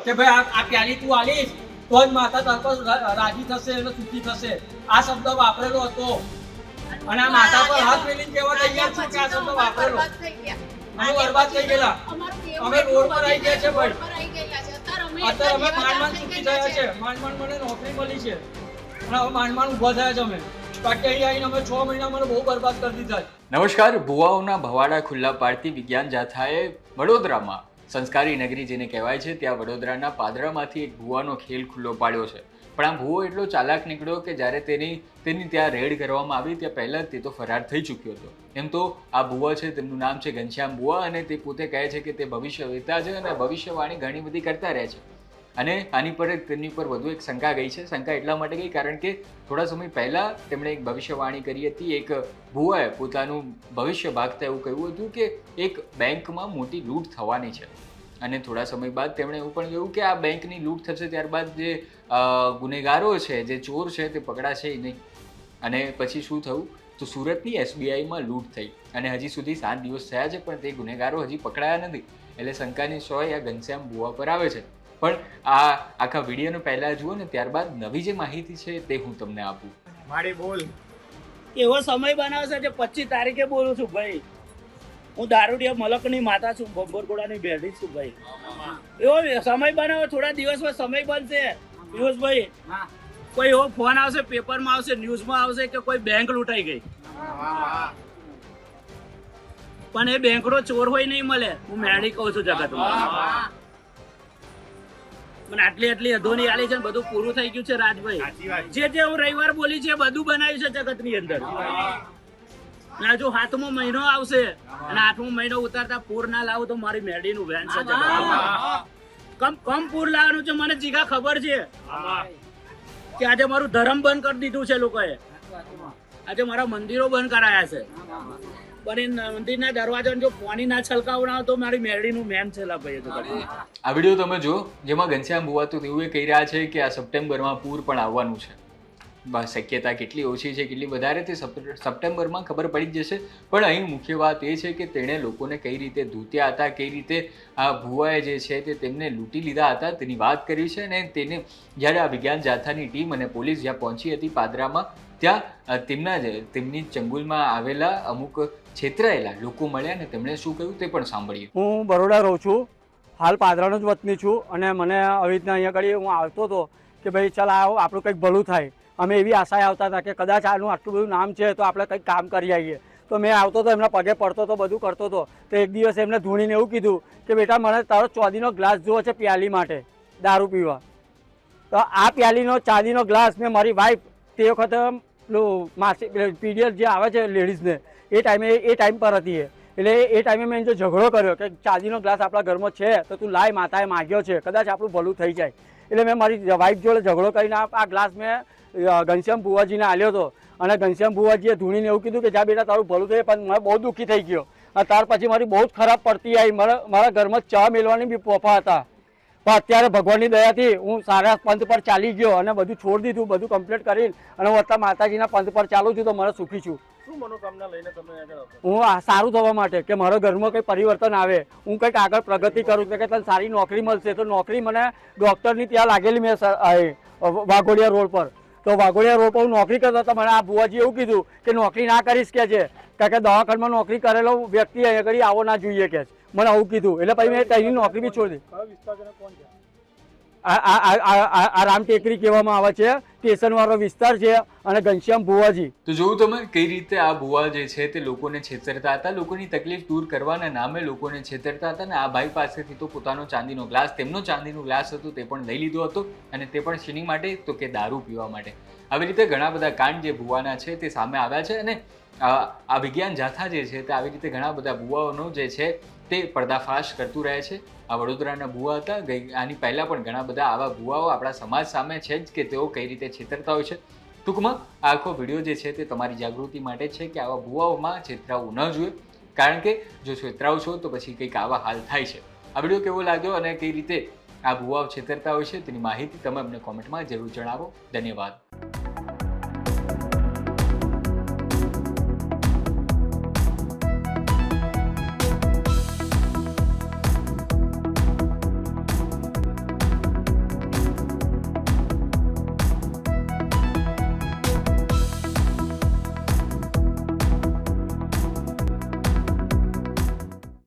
કે ભાઈ આ પ્યાલી તું આલીશ તો જ માતા તરફ રાજી થશે અને સુખી થશે. આ શબ્દ વાપરેલો હતો અને આ માતા પર હાથ મેલીને કહેવા તૈયાર છું કે આ શબ્દ વાપરેલો. અમે બરબાદ થઈ ગયેલા, અમે રોડ પર આવી ગયા છે ભાઈ. અત્યારે અમે માંડ સુખી થયા છે, માંડ મને નોકરી મળી છે અને હવે માંડ ઉભા થયા છે અમે. બાકી અહીં આવીને અમે 6 મહિના મને બહુ બરબાદ કરી દીધા. નમસ્કાર. ભુવાઓના ભવાડા ખુલ્લા પાડતી વિજ્ઞાન જાથાએ વડોદરામાં સંસ્કારી નગરી જેને કહેવાય છે ત્યાં વડોદરાના પાદરામાંથી એક ભુવાનો ખેલ ખુલ્લો પાડ્યો છે. પણ આ ભુવો એટલો ચાલાક નીકળ્યો કે જ્યારે તેની ત્યાં રેડ કરવામાં આવી ત્યાં પહેલાં તે તો ફરાર થઈ ચૂક્યો હતો. એમ તો આ ભુવા છે તેમનું નામ છે ઘનશ્યામ ભુવા અને તે પોતે કહે છે કે તે ભવિષ્યવેતા છે અને ભવિષ્યવાણી ઘણી બધી કરતા રહે છે. અને આની પર તેમની પર વધુ એક શંકા ગઈ છે. શંકા એટલા માટે ગઈ કારણ કે થોડા સમય પહેલાં તેમણે એક ભવિષ્યવાણી કરી હતી. એક ભુવાએ પોતાનું ભવિષ્ય ભાગતા એવું કહ્યું હતું કે એક બેંકમાં મોટી લૂંટ થવાની છે અને થોડા સમય બાદ તેમણે એવું પણ કહ્યું કે આ બેંકની લૂંટ થશે ત્યારબાદ જે ગુનેગારો છે, જે ચોર છે તે પકડાશે નહીં. અને પછી શું થયું તો સુરતની SBIમાં લૂંટ થઈ અને હજી સુધી 7 દિવસ થયા છે પણ તે ગુનેગારો હજી પકડાયા નથી. એટલે શંકાની સોય આ ઘનશ્યામ ભુવા પર આવે છે. પણ આ આખા વિડીયોને પહેલા જુઓ ને ત્યારબાદ નવી જે માહિતી છે તે હું તમને આપું. મારી બોલ એવો સમય બનાવશે કે 25 તારીખે બોલું છું ભાઈ. હું દારૂડિયા મલકની માતા છું, બબ્બરગોડાની બેડી છું ભાઈ. એવો સમય બનાવો, થોડા દિવસમાં સમય બનશે પિયુષભાઈ. કોઈ એવો ફોન આવશે, પેપરમાં આવશે, ન્યૂઝમાં આવશે કે કોઈ બેંક લૂંટાઈ ગઈ. પણ એ બેંકનો ચોર હોય નહીં મળે. હું મેળી કહું છું જગતમાં. મને આટલી અધોની આલી છે, બધું પૂરું થઈ ગયું છે રાજભાઈ. જે હું રવિવાર બોલી છે બધું બનાવ્યું છે જગતની અંદર. હજુ 7મો મહિનો આવશે અને 8મો મહિનો ઉતારતા પૂર ના લાવું તો મારી મેડીનું વેન છે. કમ પૂર લાવવાનું છે મને જીગા ખબર છે કે આજે મારું ધર્મ બંધ કરી દીધું છે લોકોએ. આજે મારા મંદિરો બંધ કરાયા છે પણ એ મંદિરના દરવાજાને જો પાણી ના છલકાવના તો મારી મેરડીનું મેન છે ભાઈ. આ વિડીયો તમે જો જેમાં ઘનશ્યામ ભુવા તો એવું કહી રહ્યા છે કે આ સપ્ટેમ્બરમાં પૂર પણ આવવાનું છે. શક્યતા કેટલી ઓછી છે કેટલી વધારે તે સપ્ટેમ્બરમાં ખબર પડી જ જશે. પણ અહીં મુખ્ય વાત એ છે કે તેણે લોકોને કઈ રીતે ધૂત્યા હતા, કઈ રીતે આ ભુવાએ જે છે તે તેમને લૂંટી લીધા હતા તેની વાત કરી છે. અને તેને જ્યારે આ વિજ્ઞાન જાથાની ટીમ અને પોલીસ જ્યાં પહોંચી હતી પાદરામાં ત્યાં તેમની ચંગુલમાં આવેલા અમુક છેતરાયેલા લોકો મળ્યા અને તેમણે શું કહ્યું તે પણ સાંભળીએ. હું બરોડા રહું છું, હાલ પાદરાનો જ વતની છું અને મને આવી રીતના અહીંયા આગળ હું આવતો હતો કે ભાઈ ચાલ આવો આપણું કંઈક ભલું થાય. અમે એવી આશાએ આવતા હતા કે કદાચ આનું આટલું બધું નામ છે તો આપણે કંઈક કામ કરી આવીએ. તો મેં આવતો હતો, એમના પગે પડતો હતો, બધું કરતો હતો. તો એક દિવસ એમને ધૂણીને એવું કીધું કે બેટા મને તારો ચાંદીનો ગ્લાસ જોવો છે પ્યાલી માટે દારૂ પીવા. તો આ પ્યાલીનો ચાંદીનો ગ્લાસ મેં મારી વાઈફ તે વખતે માસિક પીરિયડ જે આવે છે લેડીઝને એ ટાઈમ પર હતી. એટલે એ ટાઈમે મેં જો ઝઘડો કર્યો કે ચાંદીનો ગ્લાસ આપણા ઘરમાં છે તો તું લાય, માતાએ માગ્યો છે, કદાચ આપણું ભલું થઈ જાય. એટલે મેં મારી વાઈફ જોડે ઝઘડો કરીને આ ગ્લાસ મેં ઘનશ્યામ ભુવાજીને આલ્યો હતો. અને ઘનશ્યામ ભુવાજીએ ધૂણીને એવું કીધું કે જા બેટા તારું ભલું થાય. પણ મને બહુ દુઃખી થઈ ગયો. ત્યાર પછી મારી બહુ જ ખરાબ પડતી આવી. મારા ઘરમાં ચા મેળવાની બી પોફા હતા. પણ અત્યારે ભગવાનની દયાથી હું સારા પંથ પર ચાલી ગયો અને બધું છોડી દીધું, બધું કમ્પ્લીટ કરીને અને હું અત્યારે માતાજીના પંથ પર ચાલું છું. તો મને સુખી છું. શું મનોકામના લઈને તમે? હું સારું થવા માટે કે મારા ઘરમાં કંઈ પરિવર્તન આવે, હું કંઈક આગળ પ્રગતિ કરું કે તને સારી નોકરી મળશે. તો નોકરી મને ડૉક્ટરની ત્યાં લાગેલી મેં વાઘોડિયા રોડ પર. તો વાઘોડિયા રોડ પર હું નોકરી કરતો હતો. મને આ ભુવાજી એવું કીધું કે નોકરી ના કરીશ કે છે કારણ કે દવાખાનામાં નોકરી કરેલો વ્યક્તિ અહીંયા આગળ આવો ના જોઈએ કે મને આવું કીધું. એટલે પછી મેં તેની નોકરી બી છોડી દીધી. આ રામ ટેકરી કહેવામાં આવે છે, સ્ટેશન વાળો વિસ્તાર છે. અને ઘનશ્યામ ભુવાજી તો જોયું તમે કઈ રીતે આ ભુવા જે છે તે લોકોને છેતરતા હતા, લોકોની તકલીફ દૂર કરવાના નામે લોકોને છેતરતા હતા. અને આ ભાઈ પાસેથી તો પોતાનો ચાંદીનો ગ્લાસ, તેમનો ચાંદીનો ગ્લાસ હતો તે પણ લઈ લીધો હતો. અને તે પણ શેની માટે તો કે દારૂ પીવા માટે. આવી રીતે ઘણા બધા કાંડ જે ભુવાના છે તે સામે આવ્યા છે. અને આ વિજ્ઞાન જાથા જે છે તે આવી રીતે ઘણા બધા ભુવાઓનો જે છે તે પર્દાફાશ કરતું રહે છે. આ વડોદરાના ભુવા હતા. આની પહેલાં પણ ઘણા બધા આવા ભુવાઓ આપણા સમાજ સામે છે જ કે તેઓ કઈ રીતે છેતરતા હોય છે. ટૂંકમાં આ આખો વિડીયો જે છે તે તમારી જાગૃતિ માટે છે કે આવા ભુવાઓમાં છેતરાવું ન જોઈએ. કારણ કે જો છેતરાવ છો તો પછી કંઈક આવા હાલ થાય છે. આ વિડીયો કેવો લાગ્યો અને કઈ રીતે આ ભુવાઓ છેતરતા હોય છે તેની માહિતી તમે અમને કોમેન્ટમાં જરૂર જણાવો. ધન્યવાદ.